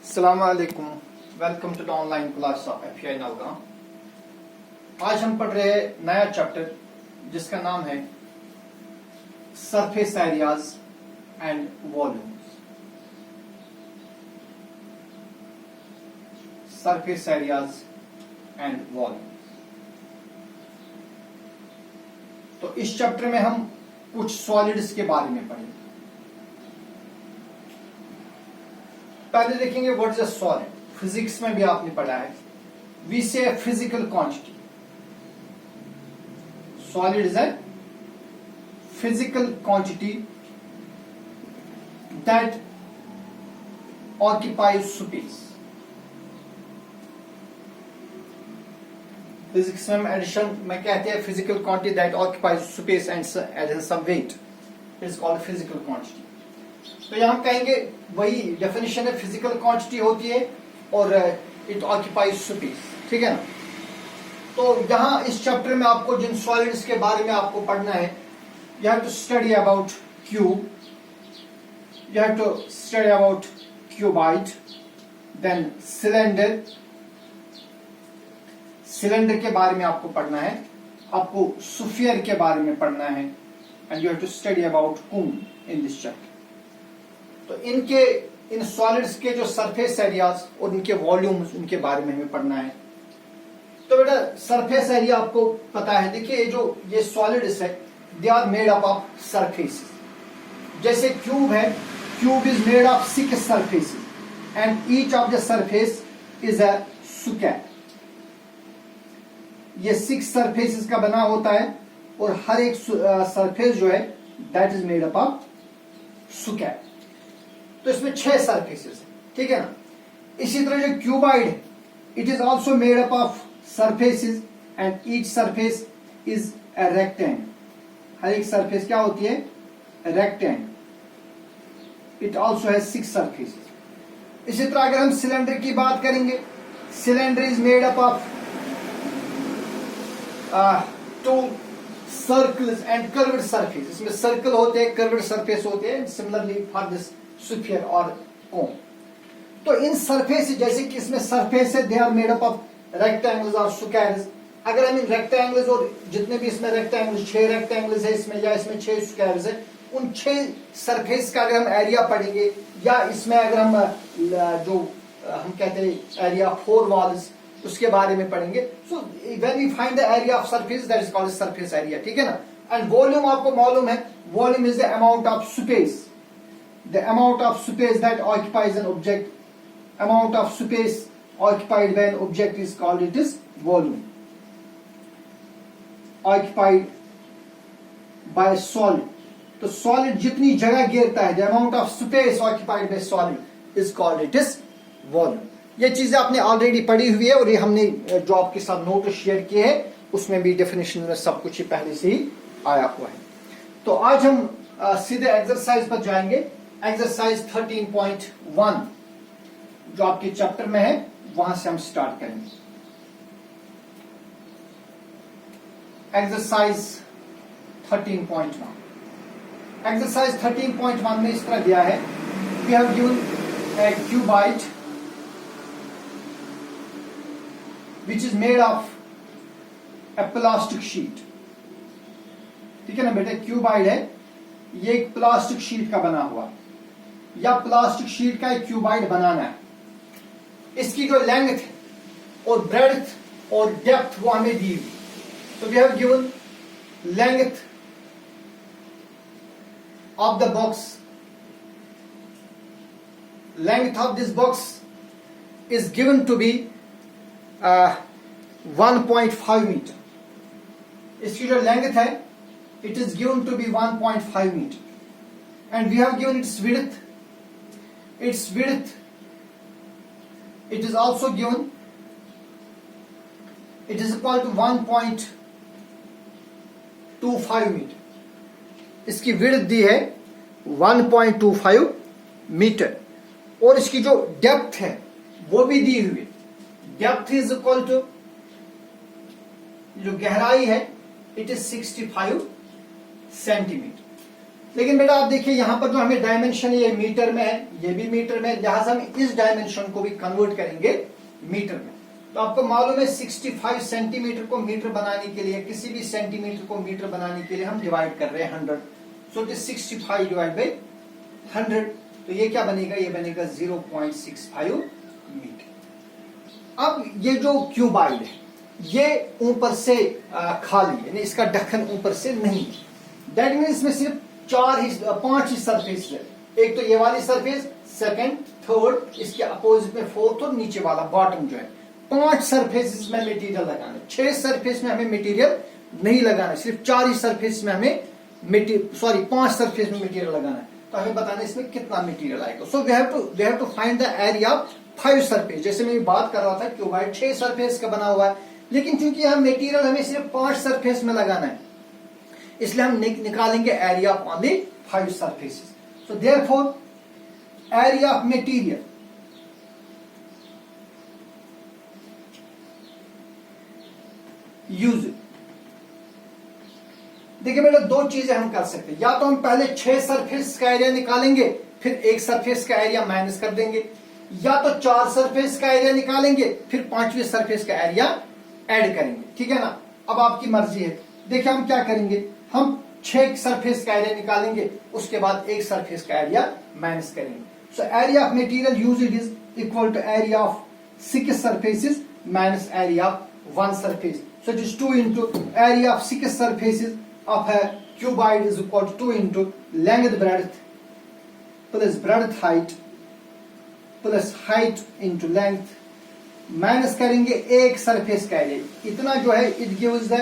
अस्सलाम वालेकुम, welcome to the online class of FI Navgaon. आज हम पढ़ रहे हैं नया चैप्टर जिसका नाम है surface areas and volumes. Surface areas and volumes. तो इस चैप्टर में हम कुछ सॉलिड्स के बारे में पढ़ेंगे। पहले देखेंगे what is a solid. Physics में भी आपने पढ़ा है, we say a physical quantity. Solid is a physical quantity that occupies space. Physics में एडिशन में कहते हैं physical quantity that occupies space and has some weight is called physical quantity. तो यहां कहेंगे वही डेफिनेशन है, फिजिकल क्वांटिटी होती है और इट ऑक्युपाइज स्पेस, ठीक है ना। तो यहां इस चैप्टर में आपको जिन सॉलिड्स के बारे में आपको पढ़ना है, you have to study about cube, you have to study about cuboid, then cylinder. Cylinder के बारे में आपको पढ़ना है, आपको स्फीयर के बारे में पढ़ना है, and you have to study about cone in this chapter. तो इन सॉलिड्स के जो सरफेस एरियाज और इनके वॉल्यूम्स, उनके बारे में हमें पढ़ना है। तो बेटा सरफेस एरिया आपको पता है, देखिए ये सॉलिड्स है, they are made up of surfaces. जैसे क्यूब है, cube is made of 6 surfaces and each of the surface is a square. ये 6 सरफेसेस का बना होता है और हर एक सरफेस जो है that is made up of square. तो इसमें 6 सरफेसेस है, ठीक है ना। इसी तरह जो क्यूबाइड है, it is also made up of surfaces and each surface is a rectangle. हर एक सरफेस क्या होती है? Rectangle. It also has 6 surfaces. इसी तरह अगर हम सिलेंडर की बात करेंगे, cylinder is made up of 2 circles and curved surface. इसमें सर्कल होते हैं, कर्व्ड सरफेस होते हैं। सिमिलरली फॉर दिस स्फीयर और कोन। तो इन सरफेस, जैसे कि इसमें सरफेस है, they are made up of rectangles और स्क्वायर्स। अगर हम इन रेक्टेंगल्स और जितने भी इसमें रेक्टेंगल्स, 6 रेक्टेंगल्स है इसमें, या इसमें 6 स्क्वायर्स है, उन 6 सरफेस का अगर हम एरिया पढ़ेंगे, या इसमें अगर हम जो हम कहते हैं एरिया 4 वॉल्स, उसके बारे में पढ़ेंगे। So when we find the area of surface, that is called surface area, ठीक है ना। एंड वॉल्यूम आपको मालूम है, volume is the amount of space, the amount of space that occupies an object. Amount of space occupied by an object is called, it is volume. Occupied by a solid. तो solid जितनी जगह घेरता है, the amount of space occupied by solid is called, it is volume. ये चीजें आपने already पढ़ी हुई है और ये हमने जो आपके साथ नोट शेयर किए हैं, उसमें भी डेफिनेशन में सब कुछ ही पहले से ही आया हुआ है। तो आज हम सीधे एक्सरसाइज पर जाएंगे। एक्सरसाइज 13.1 जो आपके चैप्टर में है, वहां से हम स्टार्ट करेंगे। एक्सरसाइज 13.1। एक्सरसाइज 13.1 में इस तरह दिया है, we have given a cuboid which is made of a plastic sheet. ठीक है ना बेटे, क्यूबाइड है, ये एक प्लास्टिक शीट का बना हुआ, या प्लास्टिक शीट का एक क्यूबाइड बनाना है। इसकी जो लेंथ है और ब्रेड्थ और डेप्थ वो हमें दी हुई। तो we have given length of the box, length of this box is given to be 1.5 metre. इसकी जो लेंथ है, it is given to be 1.5 meter, and we have given its width. Its width, it is also given, it is equal to 1.25 meter. इसकी width दी है 1.25 metre, और इसकी जो depth है वो भी दी हुई है। डेप्थ इज इक्वल टू, जो गहराई है, इट इज 65 सेंटीमीटर। लेकिन बेटा आप देखिए यहां पर जो हमें डायमेंशन ये मीटर में है, ये भी मीटर में है, लिहाजा हम इस डायमेंशन को भी कन्वर्ट करेंगे मीटर में। तो आपको मालूम है 65 सेंटीमीटर को मीटर बनाने के लिए, किसी भी सेंटीमीटर को मीटर बनाने के लिए हम डिवाइड कर रहे हैं 100। सो इट इज 65 डिवाइड बाई 100। तो ये क्या बनेगा, ये बनेगा 0.65 मीटर। अब ये जो क्यूबाइड है ये ऊपर से खाली, यानी इसका ढक्कन ऊपर से नहीं है। दैट मीन इसमें सिर्फ 5 ही सरफेस है। एक तो ये वाली सरफेस, सेकंड, थर्ड, इसके अपोजिट में फोर्थ और नीचे वाला बॉटम जो है। 5 सरफेस में मटेरियल लगाना है। 6 सरफेस में हमें मटेरियल नहीं लगाना है, सिर्फ 4 ही सरफेस में हमें 5 सरफेस में मटेरियल लगाना है। तो हमें बताना है इसमें कितना मटेरियल आएगा। So we have to find the area of 5 surface. जैसे मैं बात कर रहा था क्यूबाइड 6 सरफेस का बना हुआ है, लेकिन क्योंकि यहाँ मटेरियल हमें सिर्फ 5 सरफेस में लगाना है, इसलिए हम निकालेंगे area of only 5 surfaces. So therefore area of material use. देखिए बेटा 2 चीजें हम कर सकते हैं, या तो हम पहले 6 सरफेस का एरिया निकालेंगे, फिर 1 सरफेस का एरिया माइनस कर देंगे, या तो 4 सरफेस का एरिया निकालेंगे, फिर 5वीं सरफेस का एरिया ऐड करेंगे। ठीक है ना, अब आपकी मर्जी है। देखिए हम क्या करेंगे, हम 6 सरफेस का एरिया निकालेंगे, उसके बाद 1 सरफेस का एरिया माइनस करेंगे। So area of material used is equal to area of 6 surfaces minus area of 1 surface. So it is 2 into area of 6 surfaces of a cuboid is equal to 2 into length breadth plus breadth height plus height into length minus करेंगे 1 surface का area. इतना जो है it gives the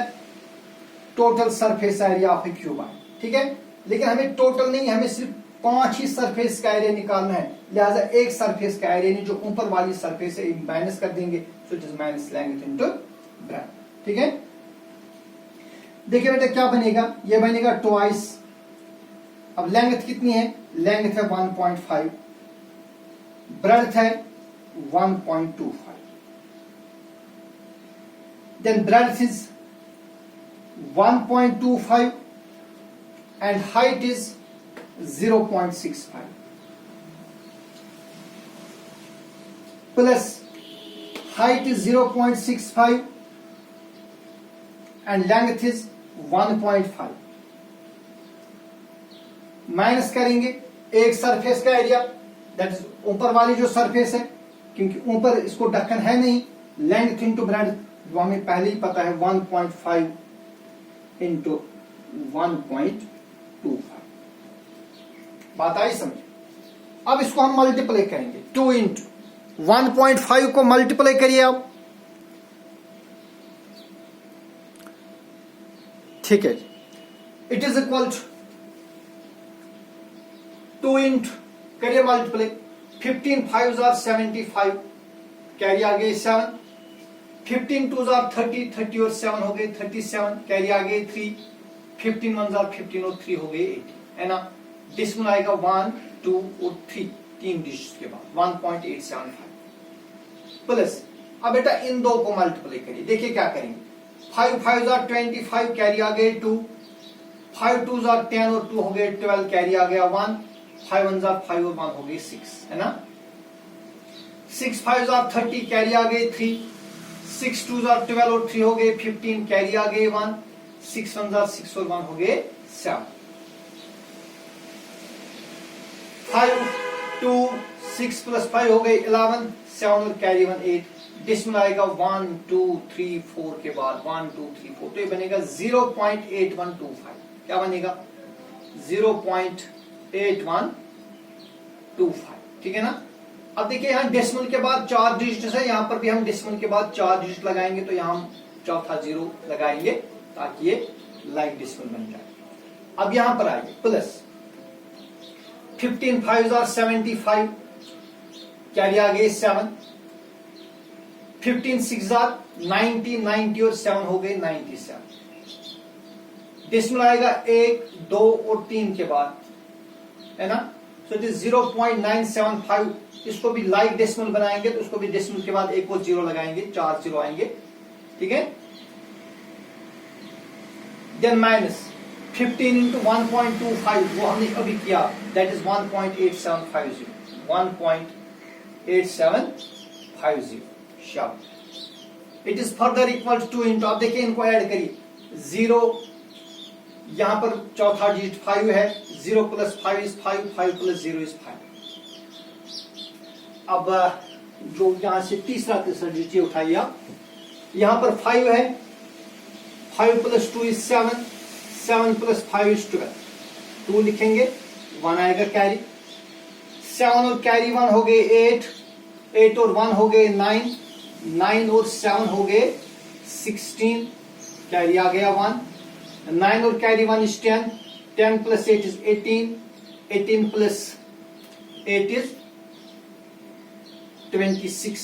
total surface area of A cuboid. ठीक है, लेकिन हमें total नहीं, हमें सिर्फ 5 ही सरफेस का एरिया निकालना है, लिहाजा 1 सरफेस का एरिया नहीं, जो ऊपर वाली सरफेस है माइनस कर देंगे। सो it is minus length into breadth. ठीक है, देखिए बेटा क्या बनेगा, ये बनेगा ट्वाइस। अब लेंथ कितनी है, लेंथ है 1.5, ब्रेड्थ है 1.25, then breadth is 1.25 and height is 0.65 plus height is 0.65 and length is 1.5 minus करेंगे 1 सरफेस का एरिया, दैट इज ऊपर वाली जो सरफेस है, क्योंकि ऊपर इसको ढक्कन है नहीं, लेंथ इंटू ब्रेड्थ जो हमें पहले ही पता है 1.5 इंटू 1.25। बात आई समझ। अब इसको हम मल्टीप्लाई करेंगे, 2 इंटू 1.5 को मल्टीप्लाई करिए आप। ठीक है, it is equal to 2 into करिए मल्टीप्लाई, 15 5 are 75, कैरी आ गई 7, 15 2 are 30, 30 और 7 हो गए 37, कैरी आ गई 3, 15 1 are 15 और 3 हो गए 80, है ना। डिस्मल आएगा 1 2 और 3 डिजिट के बाद 1.875 प्लस। अब बेटा इन 2 को मल्टीप्लाई करिए, देखिए क्या करेंगे, 5 5 are 25, कैरी आ गए 2, 5 2 are 10 और 2 हो गए 12, कैरी आ गया 1, 5 1 are 5 और 1 हो गई 6, है ना। 6 5 are 30, कैरी आ गए 3, 6 2 are 12 और 3 हो गए 15, कैरी आ गए 1, 6 1 are 6 और 1 हो गए 7, 5 2 6 प्लस 5 हो गए 11, 7 और कैरी 1 8, डिस्मल आएगा 1 2 3 4 के बाद 1 2 3 4, तो ये बनेगा 0.8125। क्या बनेगा, 0.8125। ठीक है ना। अब देखिए यहाँ डेसिमल के बाद 4 डिजिट है, यहाँ पर भी हम डेसिमल के बाद 4 डिजिट लगाएंगे, तो यहाँ हम चौथा 0 लगाएंगे ताकि ये लाइक डेसिमल बन जाए। अब यहाँ पर आइए प्लस 15 5 are 75, कैरी आ गए 7, 15 6 are 90, 90 और 7 हो गए 97, डेसिमल आएगा 1 2 और 3 के बाद, है ना। सो इट इज 0.975। इसको भी लाइक डेसिमल बनाएंगे, तो उसको भी डेसिमल के बाद एक और 0 लगाएंगे, 4 0 आएंगे। ठीक है, देन माइनस 15 इंटू 1.25 वो हमने अभी किया, दैट इज 1.8750, 1.8750। शाबाश। It is further equal two into, अब देखिए इनको ऐड करिए, 0 यहां पर चौथा डिजिट 5 है, 0 प्लस 5 इज 5, 5 प्लस 0 इज 5। अब जो यहां से तीसरा डिजिट उठाइए आप, यहां पर 5 है, 5 प्लस 2 इज 7, 7 प्लस 5 इज 12, 2 लिखेंगे, 1 आएगा कैरी, 7 और कैरी 1 हो गए 8, 8 और 1 हो गए 9, 9 और 7 हो गए 16, कैरी आ गया 1, 9 और carry 1 is 10, 10 plus 8 is 18, 18 plus 8 is 26,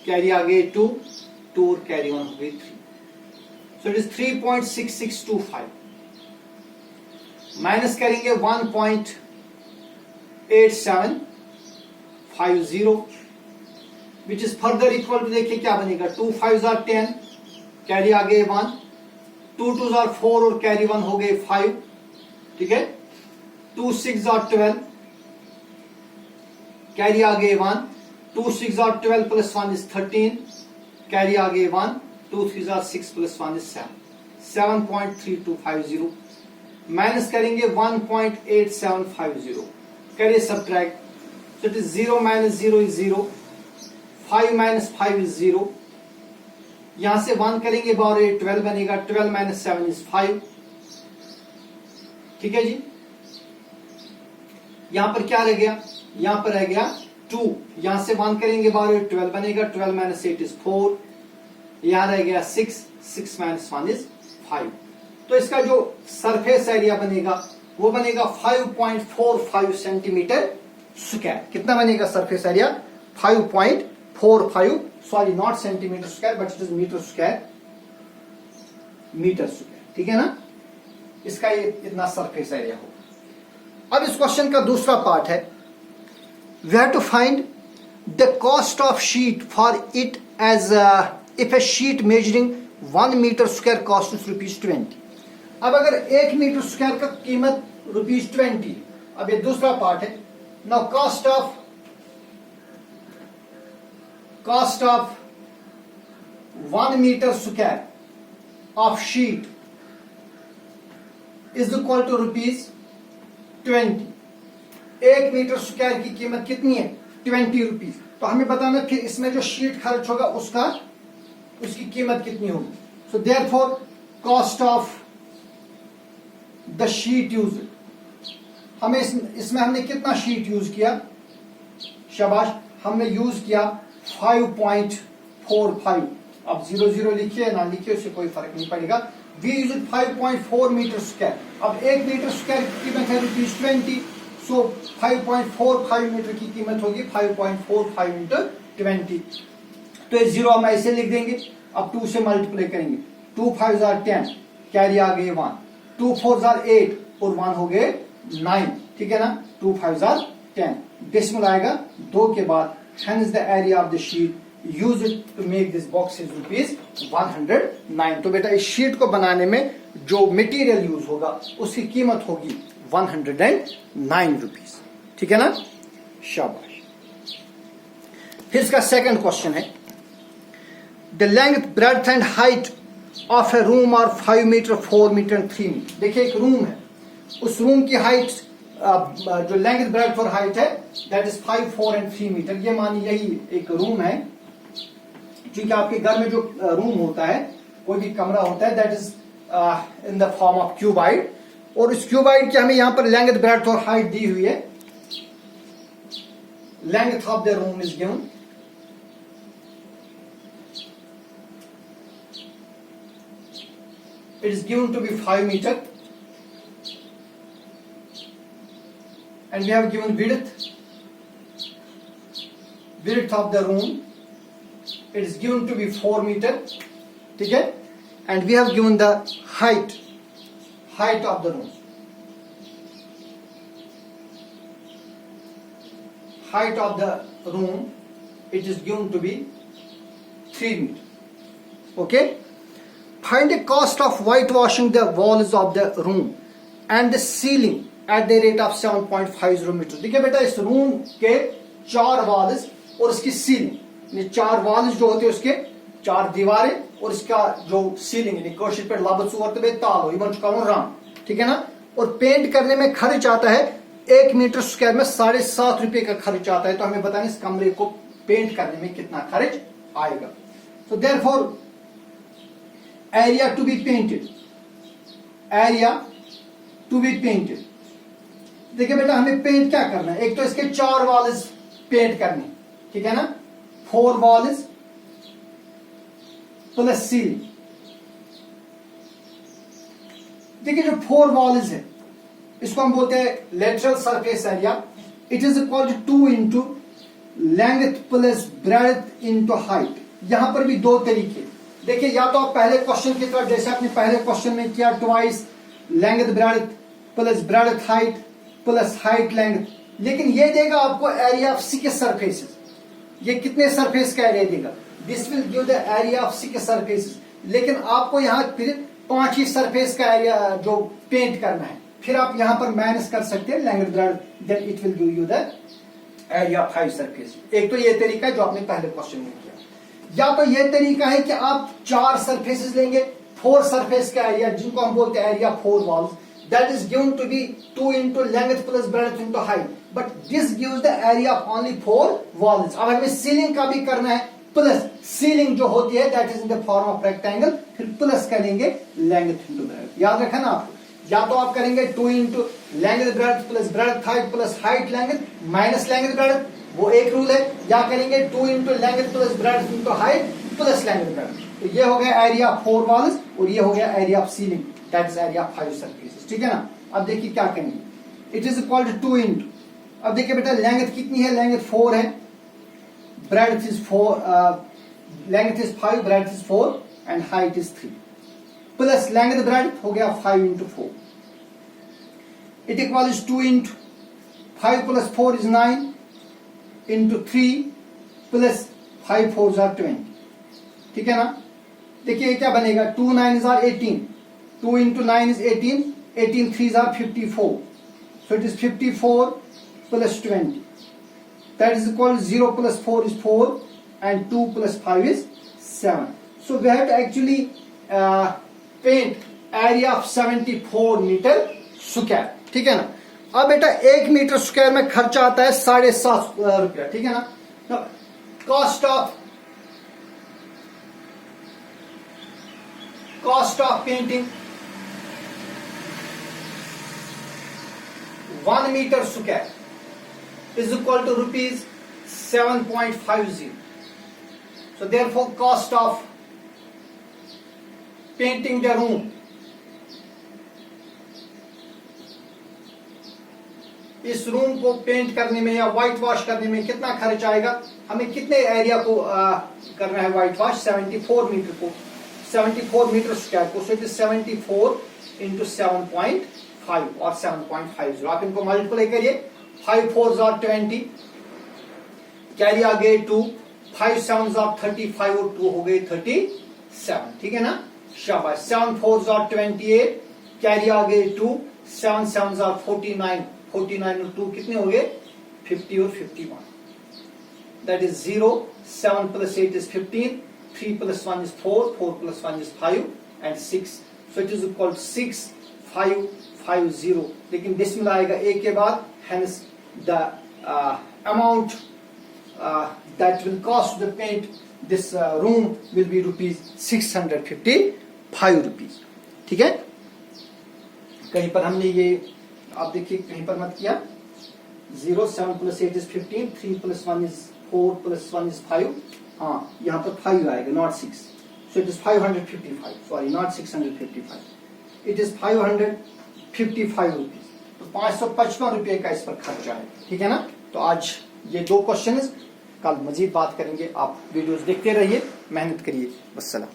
carry आ गए 2, 2 और कैरी 1 हो गई 3। So it is 3.6625, माइनस करेंगे 1.8750, which is further equal to, देखिए क्या बनेगा, 2 5 आर 10, कैरी आ गए 1, 2 2 आर 4 और कैरी 1 हो गए 5, ठीक है, 2 6 आर 12, कैरी आ गए 1, 2 6 आर 12 प्लस 1 इज 13, कैरी आ गए 1, 2 3 आर 6 प्लस 1 इज 7, 7.3250, माइनस करेंगे 1.8750, करिए subtract, so it is 0 minus 0 is 0, 5 minus 5 is 0, यहां से 1 करेंगे बार 8 12 बनेगा, 12 माइनस 7 इज 5, ठीक है जी। यहां पर क्या रह गया, यहां पर रह गया 2, यहां से 1 करेंगे बार 8 12 बनेगा, 12 माइनस 8 इज 4, यहां रह गया 6, 6 माइनस 1 इज 5। तो इसका जो सरफेस एरिया बनेगा वो बनेगा 5.45 सेंटीमीटर स्क्वायर। कितना बनेगा surface area, 5.45, sorry not centimetre square but it is metre square, metre square, ठीक है ना, इसका ये इतना सरफेस एरिया होगा। अब इस क्वेश्चन का दूसरा पार्ट है, we have to find the cost of sheet for it as if a sheet measuring 1 metre square cost ₹20। अब अगर 1 मीटर स्क्वायर का कीमत ₹20, अब ये दूसरा पार्ट है। Now cost of 1 metre square of sheet is equal to ₹20। 1 metre square की कीमत कितनी है, ₹20। तो हमें बताना फिर इसमें जो शीट खर्च होगा उसकी कीमत कितनी होगी। So therefore cost of the sheet use, हमें इसमें हमने कितना शीट यूज किया, शाबाश, हमने यूज किया 5.45। अब 00 लिखिए ना लिखिए उससे कोई फर्क नहीं पड़ेगा। We use 5.4 metre square. अब 1 मीटर स्क्वायर की कीमत है ₹20, सो 5.45 मीटर की कीमत होगी 5.45 इंटू 20। तो 0 हम ऐसे लिख देंगे। अब 2 से मल्टीप्लाई करेंगे, 2 5 आर 10, कैरी आ गए 1, 2 4 आर 8 और 1 हो गए 9, ठीक है ना, 2 5 आर 10, डेसिमल आएगा 2 के बाद। Hence the area of the sheet used to make this box is ₹109। तो बेटा इस शीट को बनाने में जो मटेरियल यूज होगा उसकी कीमत होगी ₹109, ठीक है ना, शाबाश। फिर इसका सेकंड क्वेश्चन है, the length breadth and height of a room are 5 metre 4 metre and 3 metre. देखिए एक रूम है, उस रूम की हाइट जो लेंथ ब्रेड्थ और हाइट है दैट इज 5 4 एंड 3 मीटर। ये मानिए यही एक रूम है, क्योंकि आपके घर में जो रूम होता है, कोई भी कमरा होता है, that is in the form of cuboid, और इस क्यूबाइड की हमें यहां पर लेंथ ब्रेड्थ और हाइट दी हुई है। Length of the room is given, it is given to be 5 meter, and we have given width of the room, it is given to be 4 meter, ठीक है, and we have given the height of the room, height of the room it is given to be 3 meter, okay। Find the cost of white washing the walls of the room and the ceiling at the rate of 7.50 metre. देखिए बेटा, इस room के 4 walls और इसकी ceiling, ये 4 walls जो होते हैं उसके 4 दीवारें और इसका जो सीलिंग कौशिक पे लब सूरत में ताल हो रंग, ठीक है ना। और पेंट करने में खर्च आता है 1 मीटर स्क्वायर में 7.5 रुपए का खर्च आता है। तो हमें बताएं इस कमरे को पेंट करने में कितना खर्च आएगा। तो therefore area to be painted, area to be painted. देखिए बेटा, हमें पेंट क्या करना है, एक तो इसके 4 वॉल्स पेंट करने, ठीक है ना, 4 वॉल्स प्लस सीलिंग। देखिए जो 4 वॉल्स है इसको हम बोलते हैं lateral surface area. It is equal to 2 into length plus breadth into height. यहां पर भी 2 तरीके। देखिए, या तो आप पहले क्वेश्चन की तरफ जैसे आपने पहले क्वेश्चन में किया, twice length breadth plus breadth height plus height length, लेकिन ये देगा आपको area of six surfaces. ये कितने सरफेस का एरिया देगा, this will give the area of six surfaces. लेकिन आपको यहां फिर 5 ही सरफेस का एरिया जो पेंट करना है, फिर आप यहां पर माइनस कर सकते हैं length breadth, then it will give you the area of 5 surface. एक तो ये तरीका है जो आपने पहले क्वेश्चन में किया, या तो ये तरीका है कि आप 4 सरफेसेस लेंगे, 4 सरफेस का एरिया जिनको हम बोलते हैं area 4 walls, that is given to be 2 into length plus breadth into height, but this gives the area of only 4 walls। अब हमें सीलिंग का भी करना है, प्लस सीलिंग जो होती है that is in the form of rectangle, फिर प्लस करेंगे length into breadth। याद रखना ना आपको, या तो आप करेंगे 2 into length breadth plus breadth height plus height length minus length breadth, वो एक रूल है, या करेंगे 2 into length plus breadth into height plus length breadth। तो ये हो गया एरिया 4 वॉल्स और ये हो गया area of ceiling, that is area 5 surfaces, ठीक है ना। अब देखिए क्या करेंगे, it is equal to 2 into, अब देखिए बेटा लेंथ कितनी है, लेंथ 4 है, breadth is 4, length is 5, breadth is 4 and height is 3, plus length breadth हो गया 5 into 4, it equal is 2 into 5 plus 4 is 9 into 3 plus 5 4 are 20, ठीक है ना। देखिए क्या बनेगा, 2 9 are 18, 2 into 9 is 18, 18 3s are 54, so it is 54 plus 20, that is equal to 0 plus 4 is 4 and 2 plus 5 is 7, so we have to actually paint area of 74 meter square, ठीक है ना। अब बेटा 1 मीटर स्क्वायर में खर्चा आता है 7.5 रुपया, ठीक है ना। Cost of painting 1 meter square is equal to rupees 7.50. So therefore cost of painting the room इस रूम को पेंट करने में या व्हाइट वॉश करने में कितना खर्च आएगा, हमें कितने एरिया को करना है व्हाइट वॉश, 74 मीटर को, 74 मीटर स्क्वायर को, सो इट इज 74 इंटू 7.5 और 7.50। आप इनको मल्टीप्लाई करिए, 5 4s are 20, कैरी आ गए 2, 5 7s are 35 और 2 हो गए 37, ठीक है ना, शाबाश। 7 4s are 28, कैरी आ गए 2, 7 7s are 49, 49 और 2 कितने हो गए 50 और 51, that is 0, 7 plus 8 is 15, 3 plus 1 is 4, 4 plus 1 is 5 and 6, so it is equal to 6 5 5 0, लेकिन डेसिमल आएगा एक के बाद, hence the amount that will cost to paint this room will be rupees 655 rupees, ठीक है। कहीं पर हमने ये आप देखिए कहीं पर मत किया, 0 7 plus 8 is 15, 3 plus 1 is 4 plus 1 is 5, हाँ यहाँ पर 5 आएगा not 6, so it is 555, sorry not 655, it is 555 rupees। तो 555 रुपये का इस पर खर्चा है, ठीक है ना। तो आज ये 2 क्वेश्चन, कल मजीद बात करेंगे। आप वीडियोस देखते रहिए, मेहनत करिए। वस्सलाम।